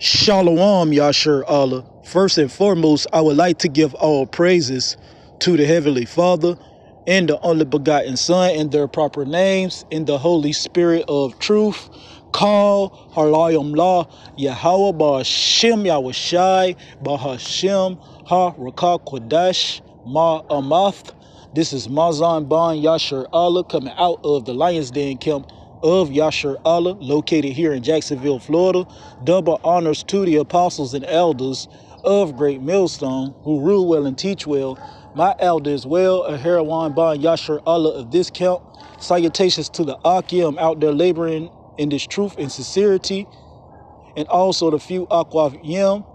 Shalom, Yashar Allah. First and foremost, I would like to give all praises to the Heavenly Father and the only begotten Son in their proper names, in the Holy Spirit of truth. Call Halayim La Yahweh Ba'Hashem Yahushai Ba'Hashem Ha Rakah Kodash Ma Amath. This is Mazan Ban Yashar Allah coming out of the Lions Den camp of Yashar Allah, located here in Jacksonville, Florida. Double honors to the apostles and elders of Great Millstone who rule well and teach well. My elder as well, a Harawan Ban Yashar Allah of this camp. Salutations to the Akim out there laboring in this truth and sincerity, and also the few Aqua Yim,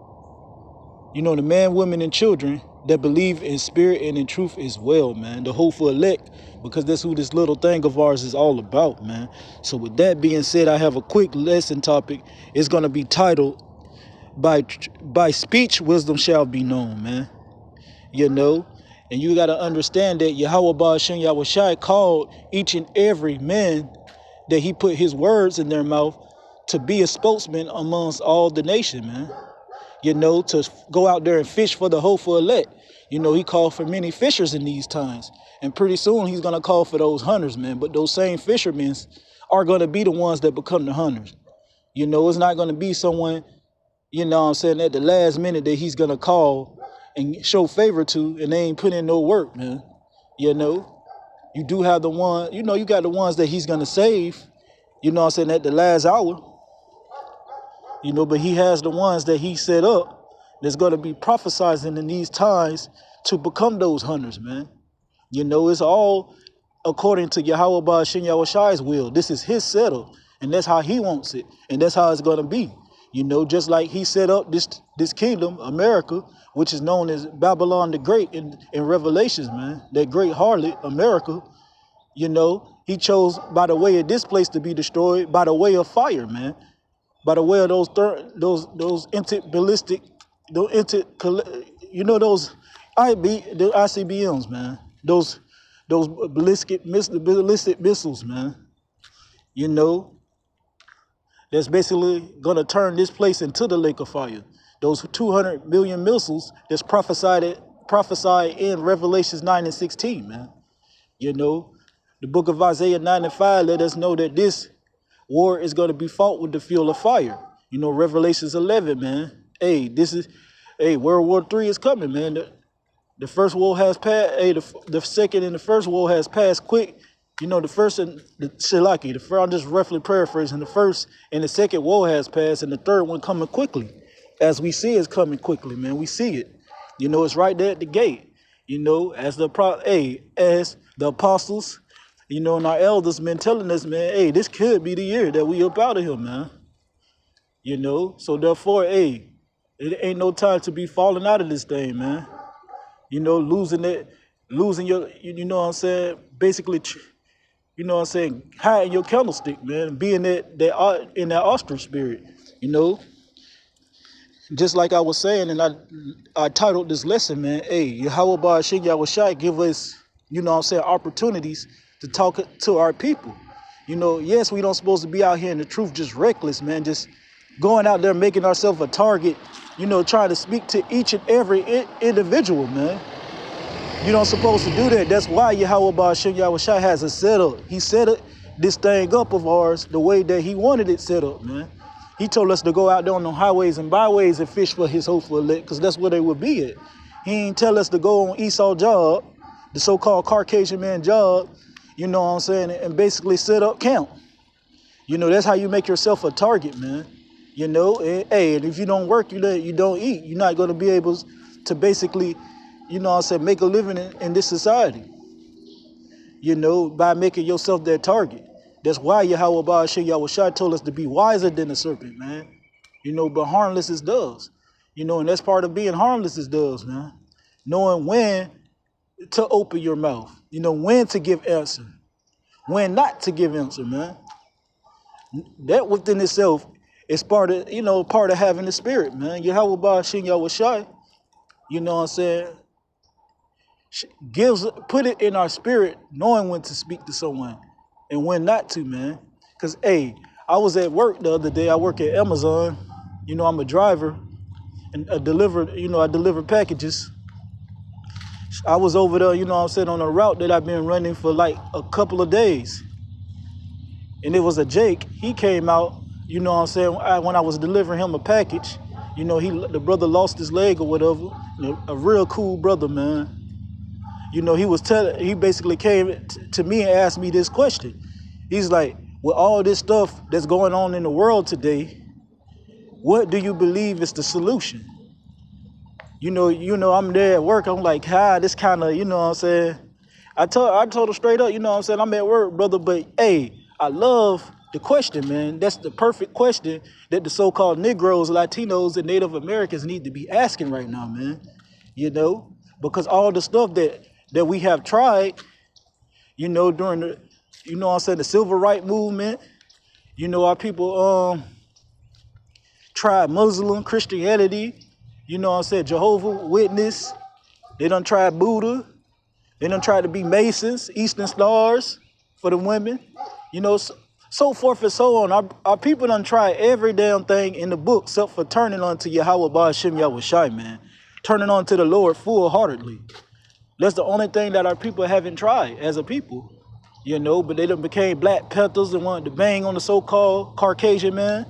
the men, women, and children that believe in spirit and in truth as well, man. The hopeful elect, because that's who this little thing of ours is all about, man. So with that being said, I have a quick lesson topic. It's going to be titled, By Speech Wisdom Shall Be Known, man. And you got to understand that Yahweh Ba'Hashem Yahushai called each and every man that he put his words in their mouth to be a spokesman amongst all the nation, man. To go out there and fish for the hopeful elect. He called for many fishers in these times. And pretty soon he's going to call for those hunters, man. But those same fishermen are going to be the ones that become the hunters. It's not going to be someone, at the last minute that he's going to call and show favor to, and they ain't put in no work, man. You do have the one, you got the ones that he's going to save, at the last hour. But he has the ones that he set up that's going to be prophesizing in these times to become those hunters, man. It's all according to Yahweh Ba'Hashem Yahushai's will. This is his setup, and that's how he wants it, and that's how it's going to be. Just like he set up this kingdom, America, which is known as Babylon the Great in Revelations, man. That great harlot, America, he chose by the way of this place to be destroyed by the way of fire, man. By the way of those ballistic, those the ICBMs, man. Those ballistic missiles, man. That's basically gonna turn this place into the lake of fire. Those 200 million missiles that's prophesied in Revelations 9 and 16, man. The book of Isaiah 9 and 5 let us know that this war is going to be fought with the fuel of fire. Revelations 11, man. World War III is coming, man. The first war has passed. The second and the first war has passed quick. The first and the Shilaki. I'm just roughly paraphrasing. The first and the second war has passed, and the third one coming quickly. As we see it's coming quickly, man. We see it. It's right there at the gate. As the apostles, and our elders been telling us, man, this could be the year that we up out of here, man. So therefore, it ain't no time to be falling out of this thing, man. Losing your, basically, hiding your candlestick, man, being in that ostrich spirit, Just like I was saying, and I titled this lesson, man, Yahweh Ba'Hashem Yahushai give us, opportunities to talk to our people. Yes, we don't supposed to be out here in the truth just reckless, man, just going out there making ourselves a target, trying to speak to each and every individual, man. You don't supposed to do that. That's why Yahweh Ba'Hashem Yahushai has a setup. He set this thing up of ours the way that he wanted it set up, man. He told us to go out there on the highways and byways and fish for his hopeful elect, because that's where they would be at. He ain't tell us to go on Esau job, the so-called Caucasian man job, and basically set up camp. That's how you make yourself a target, man. And if you don't work, you don't eat. You're not going to be able to basically, make a living in this society, by making yourself that target. That's why Yahweh Ba'Hashem Yahushai told us to be wiser than the serpent, man. But harmless as doves. And that's part of being harmless as doves, man. Knowing when to open your mouth, when to give answer, when not to give answer, man. That within itself is part of having the spirit, man. Yahweh Ba'Hashem Yahushai, put it in our spirit, knowing when to speak to someone and when not to, man. Because, I was at work the other day. I work at Amazon, You know, I'm a driver and I deliver packages. I was over there, you know what I'm saying, on a route that I've been running for like a couple of days. And it was a Jake. He came out, you know what I'm saying, when I was delivering him a package. You know, the brother lost his leg or whatever. A real cool brother, man. You know, he basically came to me and asked me this question. He's like, with all this stuff that's going on in the world today, what do you believe is the solution? You know, I'm there at work. I'm like, this kind of, you know what I'm saying? I told him straight up, you know what I'm saying? I'm at work, brother, but hey, I love the question, man. That's the perfect question that the so-called Negroes, Latinos, and Native Americans need to be asking right now, man. You know, because all the stuff that we have tried, you know, during the, you know what I'm saying, the civil rights movement, you know, our people tried Muslim, Christianity, you know what I'm saying, Jehovah Witness, they done tried Buddha, they done tried to be Masons, Eastern Stars for the women, you know, so forth and so on. Our people done tried every damn thing in the book except for turning on to Yahweh Ba'ashem Yahushai, man. Turning on to the Lord full-heartedly. That's the only thing that our people haven't tried as a people, you know, but they done became Black Panthers and wanted to bang on the so-called Caucasian man,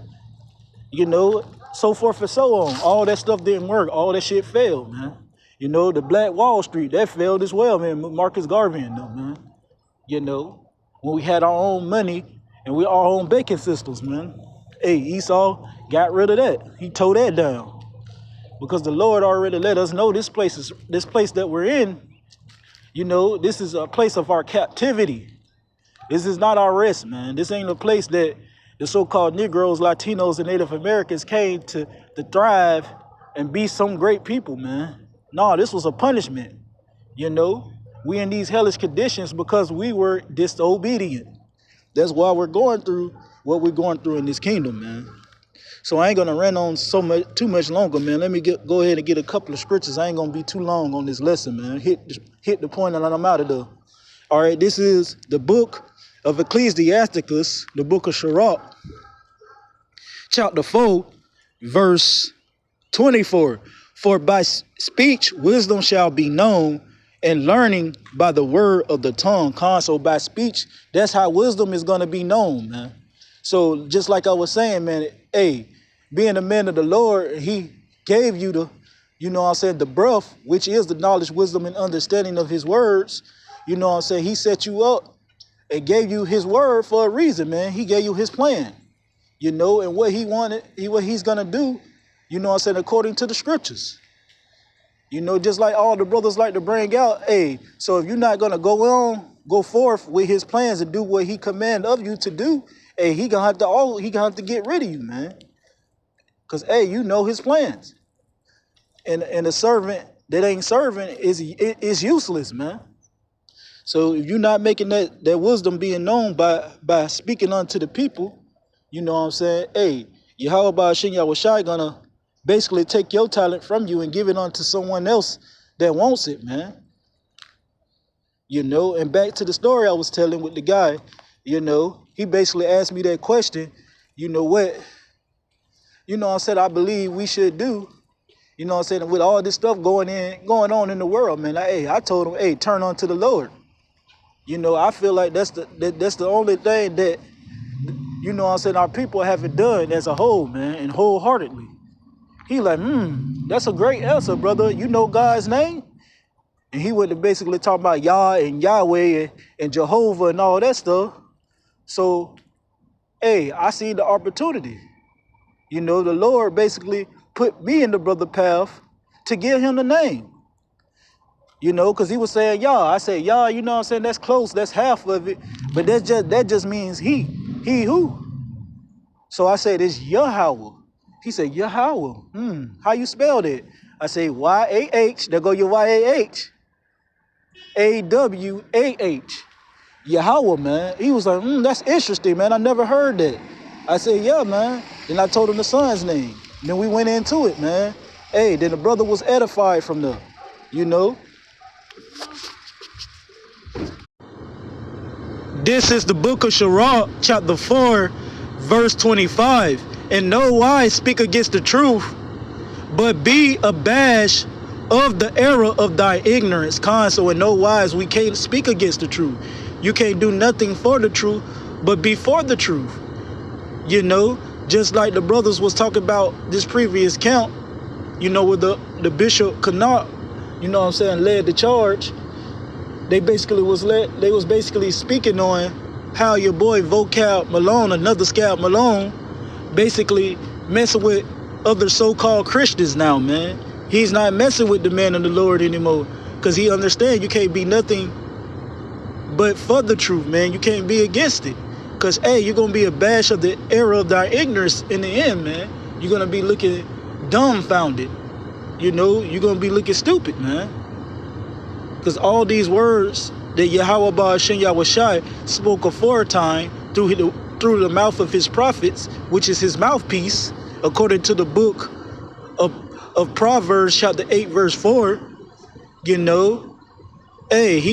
you know, so forth and so on. All that stuff didn't work. All that shit failed, man. You know, the Black Wall Street, that failed as well, man. Marcus Garvey and them, man. You know, when we had our own money and our own banking systems, man. Hey, Esau got rid of that. He tore that down. Because the Lord already let us know this place that we're in, you know, this is a place of our captivity. This is not our rest, man. This ain't a place that the so-called Negroes, Latinos, and Native Americans came to thrive and be some great people, man. No, this was a punishment, you know. We in these hellish conditions because we were disobedient. That's why we're going through what we're going through in this kingdom, man. So I ain't gonna run on too much longer, man. Let me go ahead and get a couple of scriptures. I ain't gonna be too long on this lesson, man. Hit the point and I'm out of there. All right, this is the book of Ecclesiasticus, the book of Sirach, chapter 4, verse 24. For by speech wisdom shall be known, and learning by the word of the tongue. So by speech, that's how wisdom is gonna be known, man. So just like I was saying, man, hey, being a man of the Lord, he gave you the, you know what I'm saying, the breath, which is the knowledge, wisdom, and understanding of his words. You know what I'm saying? He set you up and gave you his word for a reason, man. He gave you his plan, you know, and what he wanted, what he's going to do, you know what I'm saying, according to the scriptures. You know, just like all the brothers like to bring out, hey, so if you're not going to go forth with his plans and do what he commanded of you to do, hey, he gonna have to get rid of you, man. Cause hey, you know his plans. And a servant that ain't serving is useless, man. So if you're not making that wisdom being known by speaking unto the people, you know what I'm saying? Hey, Yahweh Ba'ashem Yahushai gonna basically take your talent from you and give it unto someone else that wants it, man. You know, and back to the story I was telling with the guy, you know, he basically asked me that question, you know what, you know what I'm saying, I believe we should do, you know what I'm saying, with all this stuff going on in the world, man. Like, hey, I told him, hey, turn on to the Lord. You know, I feel like that's the only thing that, you know what I'm saying, our people haven't done as a whole, man, and wholeheartedly. He like, that's a great answer, brother. You know God's name? And he went to basically talk about Yah and Yahweh and Jehovah and all that stuff. So, hey, I see the opportunity. You know, the Lord basically put me in the brother path to give him the name. You know, because he was saying Yah. I said, Yah, you know what I'm saying? That's close. That's half of it. But that just means he. He who? So I said, it's Yahweh. He said, Yahweh. How you spell that? I say, Y-A-H. There go your Y-A-H. A-W-A-H. Yahweh, man. He was like, that's interesting, man. I never heard that. I said, yeah, man. Then I told him the son's name. Then we went into it, man. Hey, then the brother was edified from there, you know. This is the book of Sirach, chapter 4, verse 25. in no wise speak against the truth, but be abashed of the error of thy ignorance. So in no wise we can't speak against the truth. You can't do nothing for the truth, but be for the truth. Just like the brothers was talking about this previous count, with the Bishop Canard, led the charge. They was basically speaking on how your boy Vocab Malone, another Scab Malone, basically messing with other so-called Christians now, man. He's not messing with the man of the Lord anymore, because he understands you can't be nothing but for the truth, man. You can't be against it, because you're gonna be abashed of the error of thy ignorance in the end, man. You're gonna be looking dumbfounded. You're gonna be looking stupid, man, because all these words that Yahweh Ba'ashem Yahushai spoke aforetime through the mouth of his prophets, which is his mouthpiece, according to the book of Proverbs chapter 8 verse 4. He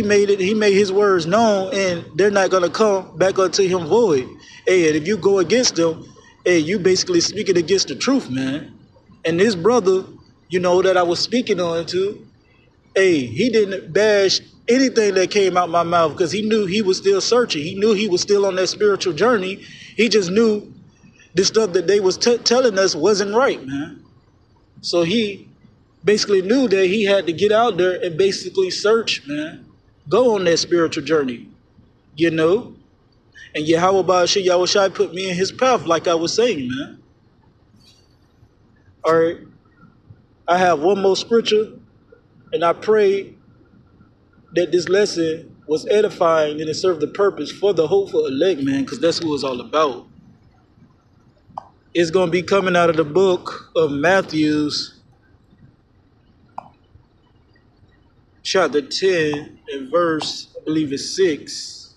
made his words known, and they're not gonna come back unto him void. And if you go against them, you basically speaking against the truth, man. And this brother, that I was speaking on to, he didn't bash anything that came out my mouth, because he knew he was still searching. He knew he was still on that spiritual journey. He just knew the stuff that they was telling us wasn't right, man. So he basically knew that he had to get out there and basically search, man. Go on that spiritual journey, And Yahweh Ba'ashem Yahushai put me in his path, like I was saying, man. All right. I have one more scripture, and I pray that this lesson was edifying and it served the purpose for the hopeful elect, man, because that's what it's all about. It's going to be coming out of the book of Matthew, chapter 10 and verse, I believe it's 6.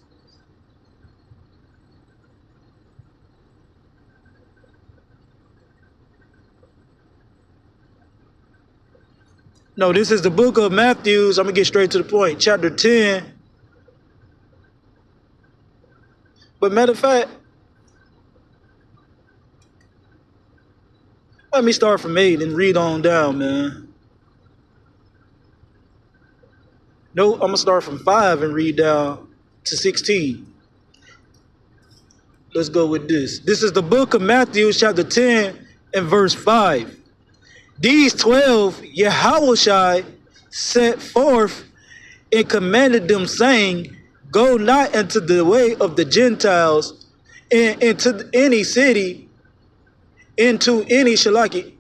No, this is the book of Matthew. I'm going to get straight to the point. Chapter 10. But matter of fact, let me start from 8 and read on down, man. No, I'm going to start from 5 and read down to 16. Let's go with this. This is the book of Matthew, chapter 10 and verse 5. These 12 Yahushai set forth and commanded them, saying, go not into the way of the Gentiles, and into any city, into any city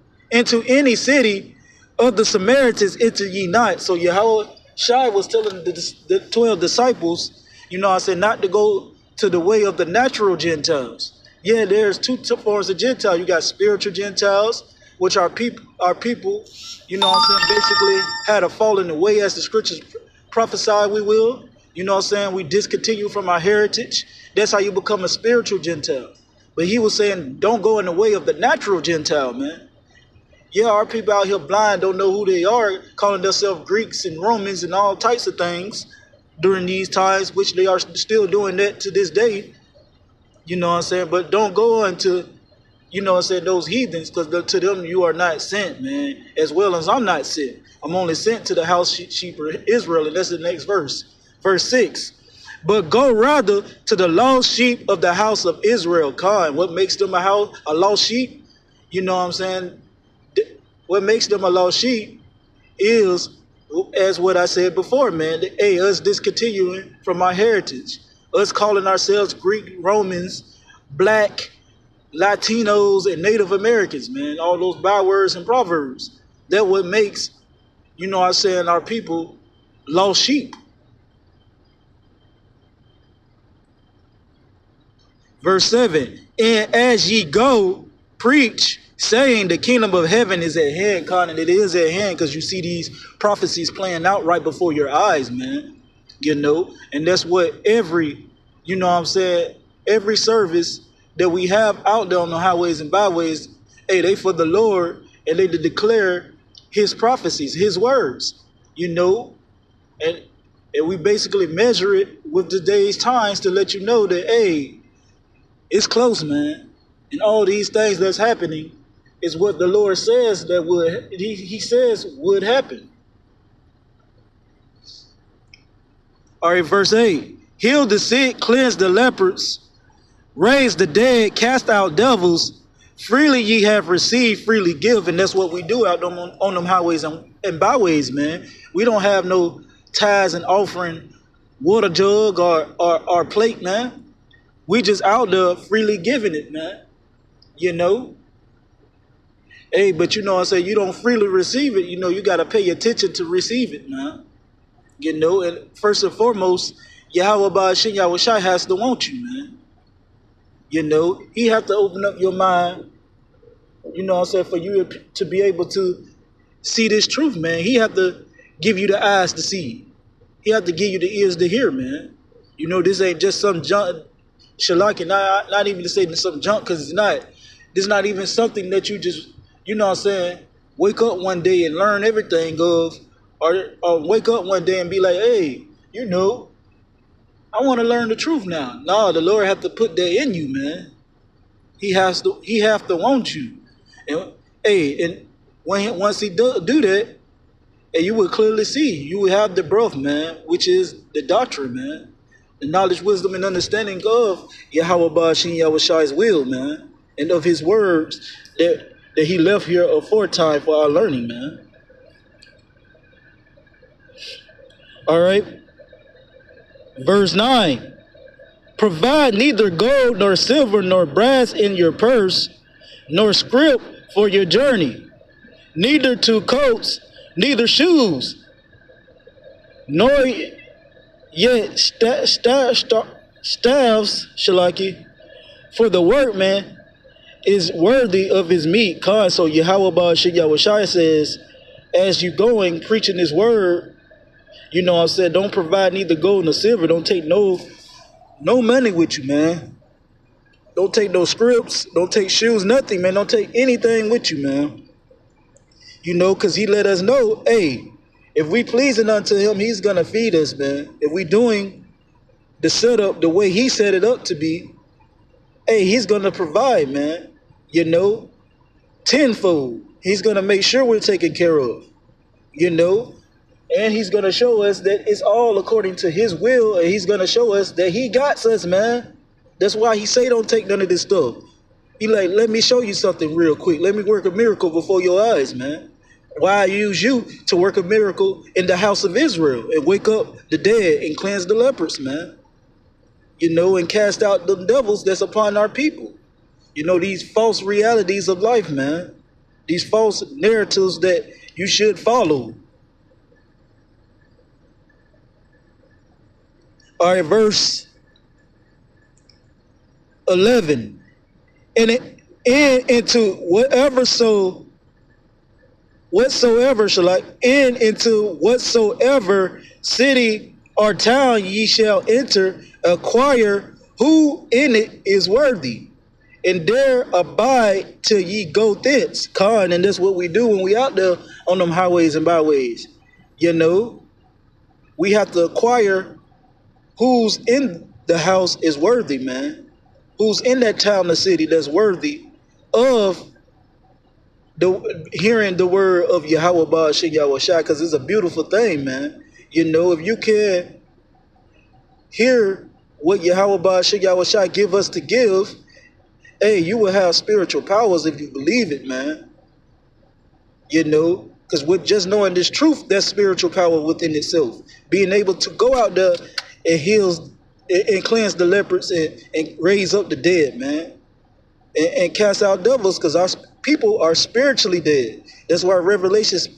of the Samaritans enter ye not. So Yahushai was telling the 12 disciples, not to go to the way of the natural Gentiles. Yeah, there's two forms of Gentiles. You got spiritual Gentiles, which are people, basically had a fall in the way, as the scriptures prophesy we will. We discontinue from our heritage. That's how you become a spiritual Gentile. But he was saying, don't go in the way of the natural Gentile, man. Yeah, our people out here blind, don't know who they are, calling themselves Greeks and Romans and all types of things during these times, which they are still doing that to this day. But don't go into, those heathens, because to them you are not sent, man, as well as I'm not sent. I'm only sent to the house sheep of Israel, and that's the next verse. Verse 6. But go rather to the lost sheep of the house of Israel. What makes them a lost sheep? What makes them a lost sheep is, as what I said before, man, us discontinuing from our heritage. Us calling ourselves Greek, Romans, Black, Latinos, and Native Americans, man. All those bywords and proverbs. That what makes, our people lost sheep. Verse 7. And as ye go, preach, saying the kingdom of heaven is at hand, and it is at hand, because you see these prophecies playing out right before your eyes, man. And that's what every service that we have out there on the highways and byways, they for the Lord, and they to declare his prophecies, his words, and we basically measure it with today's times to let you know that, it's close, man. And all these things that's happening is what the Lord says that he says would happen. All right, verse 8. Heal the sick, cleanse the lepers, raise the dead, cast out devils. Freely ye have received, freely give. And that's what we do out on them highways and byways, man. We don't have no tithes and offering water jug or plate, man. We just out there freely giving it, man. You know? Hey, but you know what I'm saying? You don't freely receive it. You know, you got to pay attention to receive it, man. You know, and first and foremost, Yahweh Ba'ashin Yahushai has to want you, man. You know, he have to open up your mind, you know what I'm saying, for you to be able to see this truth, man. He have to give you the eyes to see. He have to give you the ears to hear, man. You know, this ain't just some junk, shalaki, not even to say some junk, because it's not. This is not even something that you just, you know what I'm saying, wake up one day and learn everything of, or wake up one day and be like, hey, you know, I want to learn the truth now. No, the Lord have to put that in you, man. He have to want you. And hey, and once he do that, and you will clearly see, you will have the breath, man, which is the doctrine, man. The knowledge, wisdom, and understanding of Yahweh Ba'ashin Yahushai's will, man, and of his words that he left here aforetime for our learning, man. All right. Verse 9. Provide neither gold nor silver nor brass in your purse, nor scrip for your journey, neither two coats, neither shoes, nor yet staves, Shalaki, for the workman is worthy of his meat. So Yahweh Ba'ashin Yahushai says, as you going preaching this word, you know what I'm saying, don't provide neither gold nor silver. Don't take no money with you, man. Don't take no scripts. Don't take shoes, nothing, man. Don't take anything with you, man. You know, because he let us know, hey, if we pleasing unto him, he's going to feed us, man. If we doing the setup the way he set it up to be, hey, he's going to provide, man. You know, tenfold. He's going to make sure we're taken care of, you know. And he's going to show us that it's all according to his will. And he's going to show us that he got us, man. That's why he say don't take none of this stuff. He like, let me show you something real quick. Let me work a miracle before your eyes, man. Why I use you to work a miracle in the house of Israel and wake up the dead and cleanse the lepers, man. You know, and cast out the devils that's upon our people. You know, these false realities of life, man. These false narratives that you should follow. All right, verse 11. And into whatsoever city or town ye shall enter, acquire who in it is worthy, and there abide till ye go thence. And that's what we do when we out there on them highways and byways. You know, we have to acquire who's in the house is worthy, man. Who's in that town or city that's worthy of hearing the word of Yahweh Ba'ashin Yahushai, because it's a beautiful thing, man. You know, if you can hear what Yahweh Ba'ashin Yahushai give us to give, hey, you will have spiritual powers if you believe it, man. You know, because with just knowing this truth, that's spiritual power within itself. Being able to go out there and heal and cleanse the lepers and raise up the dead, man. And cast out devils, because our people are spiritually dead. That's why Revelations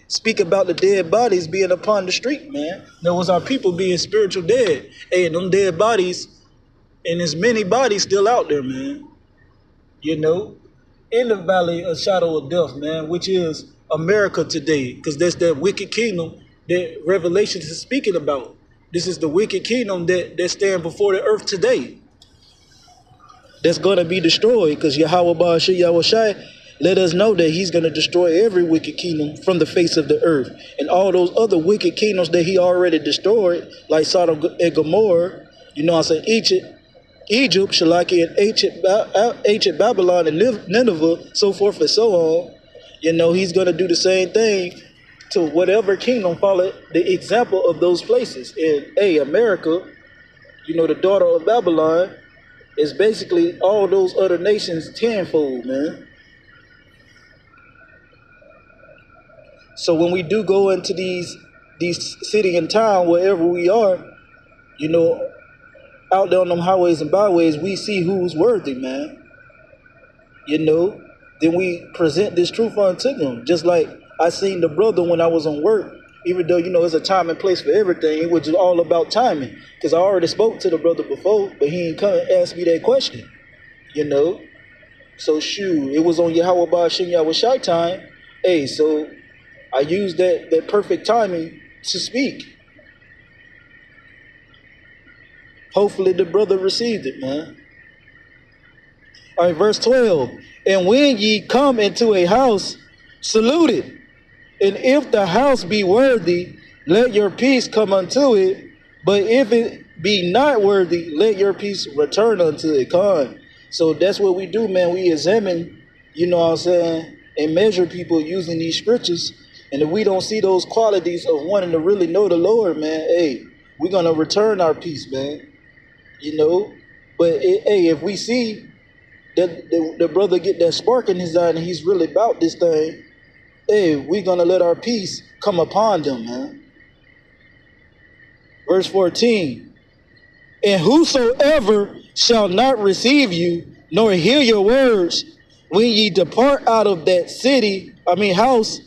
speak about the dead bodies being upon the street, man. That was our people being spiritual dead. Hey, and them dead bodies, and there's many bodies still out there, man. You know, in the valley of shadow of death, man, which is America today, because that's that wicked kingdom that Revelations is speaking about. This is the wicked kingdom that stand before the earth today. That's going to be destroyed, because Yahweh Ba'ashin Yahushai let us know that he's going to destroy every wicked kingdom from the face of the earth. And all those other wicked kingdoms that he already destroyed, like Sodom and Gomorrah, you know what I'm saying, Egypt, Egypt, Shalaki, and ancient Babylon and Nineveh, so forth and so on. He's going to do the same thing to whatever kingdom follow the example of those places. And America, the daughter of Babylon, is basically all those other nations tenfold, man. So when we do go into these city and town, wherever we are, out there on them highways and byways, we see who's worthy, man. Then we present this truth unto them. Just like I seen the brother when I was on work, even though, there's a time and place for everything, it was just all about timing. Because I already spoke to the brother before, but he ain't come and ask me that question, So shoot, it was on Yahweh Ba'ashem Yahweh Shai time. So I used that perfect timing to speak. Hopefully the brother received it, man. All right, verse 12. And when ye come into a house, salute it. And if the house be worthy, let your peace come unto it. But if it be not worthy, let your peace return unto it. So that's what we do, man. We examine, and measure people using these scriptures. And if we don't see those qualities of wanting to really know the Lord, man, we're going to return our peace, man. But if we see that the brother get that spark in his eye and he's really about this thing, we're going to let our peace come upon them, man. Verse 14. And whosoever shall not receive you, nor hear your words, when ye depart out of that house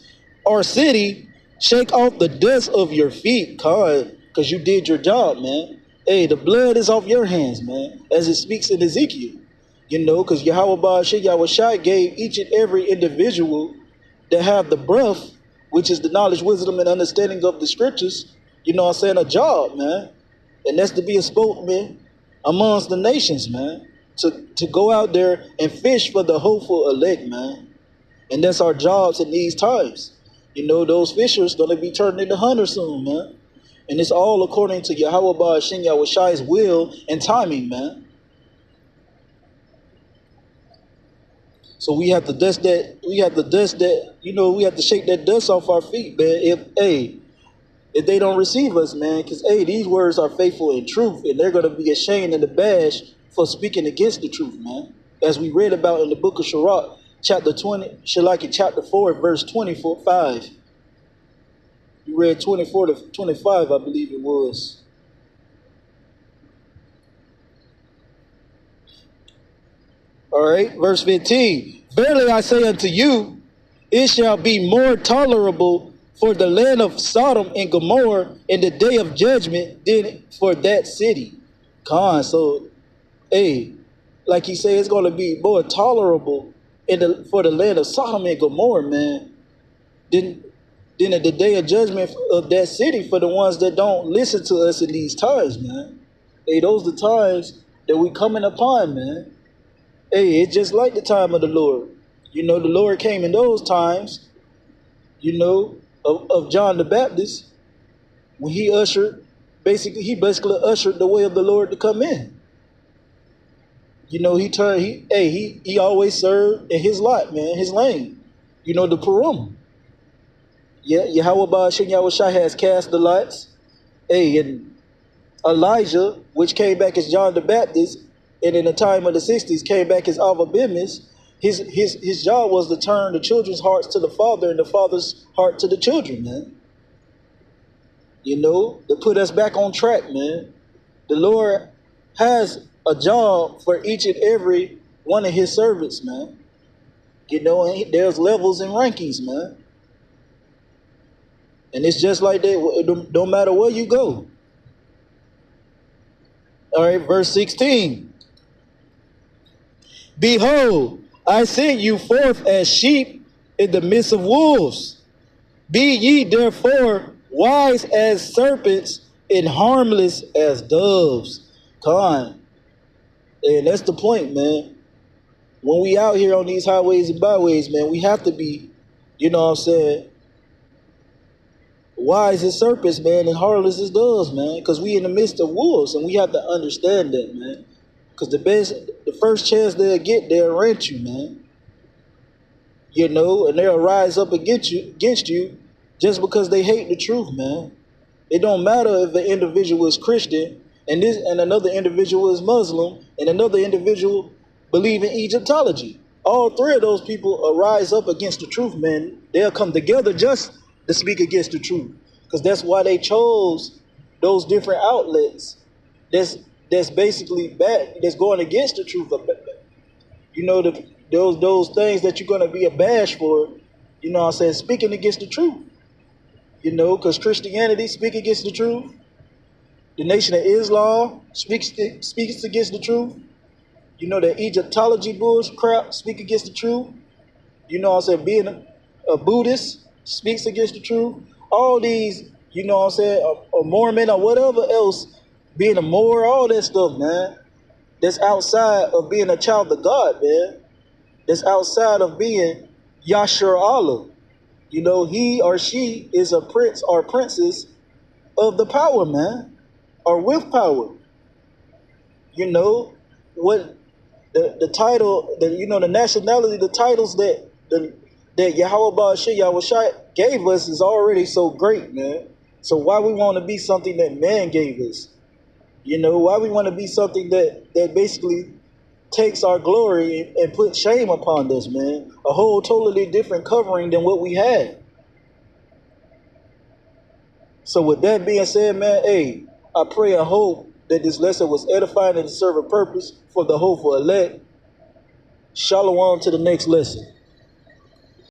or city, shake off the dust of your feet, because you did your job, man. The blood is off your hands, man, as it speaks in Ezekiel. Because Yahweh Ba'ashem Yahweh Shai gave each and every individual that have the breath, which is the knowledge, wisdom, and understanding of the scriptures, a job, man. And that's to be a spokesman amongst the nations, man. To go out there and fish for the hopeful elect, man. And that's our jobs in these times. Those fishers going to be turned into hunters soon, man. And it's all according to Yahweh Ba'ashem Yahweh Shai's will and timing, man. So we have to dust that. We have to shake that dust off our feet, man. If they don't receive us, man, because these words are faithful in truth, and they're going to be ashamed and abashed for speaking against the truth, man. As we read about in the book of Sirach, chapter 4, verse 25. You read 24 to 25, I believe it was. All right, verse 15. Verily I say unto you, it shall be more tolerable for the land of Sodom and Gomorrah in the day of judgment than for that city. So, like he said, it's going to be more tolerable for the land of Sodom and Gomorrah, man, than at the day of judgment of that city for the ones that don't listen to us in these times, man. Those are the times that we coming upon, man. It's just like the time of the Lord. The Lord came in those times, of John the Baptist, when he basically ushered the way of the Lord to come in. He always served in his lot, man, his lane. The Purim. Yeah, Yahweh Ba'ashem Yahweh Shai has cast the lots. And Elijah, which came back as John the Baptist, and in the time of the 60s came back as Alva Bimis, his job was to turn the children's hearts to the father and the father's heart to the children, man. To put us back on track, man. The Lord has a job for each and every one of his servants, man. And there's levels and rankings, man. And it's just like that, no matter where you go. All right, verse 16. Behold, I send you forth as sheep in the midst of wolves. Be ye therefore wise as serpents and harmless as doves. And that's the point, man. When we out here on these highways and byways, man, we have to be, wise as serpents, man, and harmless as doves, man. Because we in the midst of wolves, and we have to understand that, man. Cause the first chance they'll get, they'll rent you, man. And they'll rise up against you just because they hate the truth, man. It don't matter if the individual is Christian and another individual is Muslim and another individual believe in Egyptology. All three of those people will rise up against the truth, man. They'll come together just to speak against the truth. Because that's why they chose those different outlets that's basically bad, that's going against the truth. Those things that you're going to be abashed for, what I'm saying, speaking against the truth. Because Christianity speaks against the truth. The Nation of Islam speaks against the truth. The Egyptology bullshit crap speak against the truth. What I'm saying, being a Buddhist speaks against the truth. All these, what I'm saying, a Mormon or whatever else, being a Moor, all that stuff, man. That's outside of being a child of God, man. That's outside of being Yashar Allah. He or she is a prince or princess of the power, man, or with power. What the title, the nationality, the titles that Yahweh Ba'ashir Yahushua gave us is already so great, man. So why we want to be something that man gave us? Why we want to be something that basically takes our glory and puts shame upon us, man. A whole totally different covering than what we had. So with that being said, man, hey, I pray and hope that this lesson was edifying and to serve a purpose for the hopeful elect. Shalom to the next lesson.